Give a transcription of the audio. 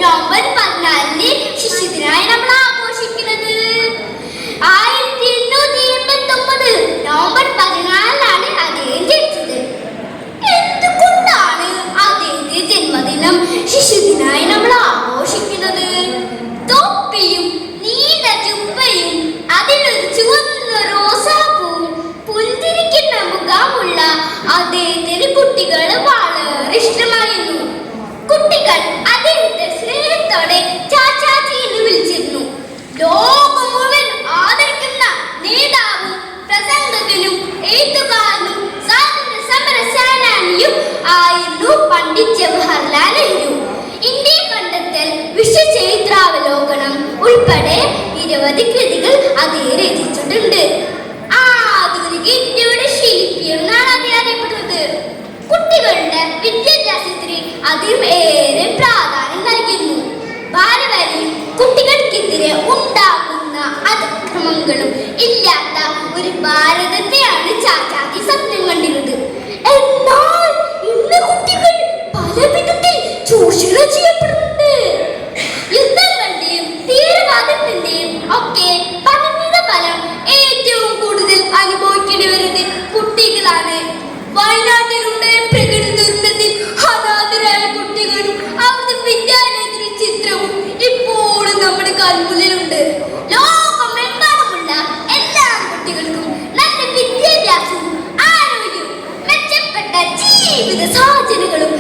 November 14 ശിശുദിനായി നമ്മൾ ആഘോഷിക്കുന്നത്. 1889 November 14 അദ്ദേഹം ജനിച്ചത്. എന്തുകൊണ്ടാണ് അദ്ദേഹത്തിന്റെ ജന്മദിനം ശിശുദിനായി നമ്മൾ ആഘോഷിക്കുന്നത്? തൊപ്പിയും നീണ്ട ചുപ്പയും അതിലൊരു ചുവന്ന റോസാപ്പൂവും പുഞ്ചിരിക്കുന്ന മുഖമുള്ള അദ്ദേഹത്തിന് കുട്ടികൾ വളരെ ഇഷ്ടമായിരുന്നു. കുട്ടികൾ അദ്ദേഹത്തെ സ്നേഹത്തോടെ ചാച്ചാച്ചി എന്ന് വിളിച്ചിരുന്നു. ലോകം മുഴുവൻ ആദരിക്കുന്ന നേതാവും പ്രസംഗകനും എഴുത്തുകാരനും സ്വാതന്ത്ര്യ സമര സേനാനിയും ആയിരുന്നു പണ്ഡിറ്റ് ജവഹർലാൽ നെഹ്റു. ഇന്ത്യ കണ്ടെത്തൽ, വിശ്വചരിത്രാവലോകനം ഉൾപ്പെടെ നിരവധി കൃതികൾ അദ്ദേഹം രചിച്ചിട്ടുണ്ട്. ആധുനിക ഇന്ത്യയുടെ ശില്പി എന്നാണ് അദ്ദേഹം അറിയപ്പെടുന്നത്. കുട്ടികളുടെ വിദ്യാഭ്യാസത്തിന് അദ്ദേഹം ഏറെ പ്രാധാന്യം നൽകുന്നു. ബാലവരിൽ കുട്ടികൾക്കെതിരെ ഉണ്ടാകുന്ന അതിക്രമങ്ങളും ഇല്ലാത്ത ഒരു ഭാരതത്തെയാണ് ചാച്ചാജി സ്വപ്നം കണ്ടിരുന്നത്. എന്നാൽ ഇന്ന് കുട്ടികൾ പല വിധത്തിൽ ചൂഷണം ചെയ്യപ്പെടുന്നുണ്ട്. യുദ്ധങ്ങളുടെയും തീവ്രവാദത്തിന്റെയും ഒക്കെ പരിണിത ഫലം ഏറ്റവും കൂടുതൽ അനുഭവിക്കേണ്ടി വരുന്നത് കുട്ടികളാണ്. വയനാട്ടിലുണ്ടായ പ്രകൃതി ദുരന്തത്തിൽ അനാഥരായ കുട്ടികളും അവരുടെ വിദ്യാലയത്തിലെ ചിത്രവും ഇപ്പോഴും നമ്മുടെ കൺമുന്നിലുണ്ട്. ലോകമെമ്പാടുമുള്ള എല്ലാ കുട്ടികൾക്കും നല്ല വിദ്യാഭ്യാസവും ആരോഗ്യവും മെച്ചപ്പെട്ട ജീവിത സാഹചര്യങ്ങളും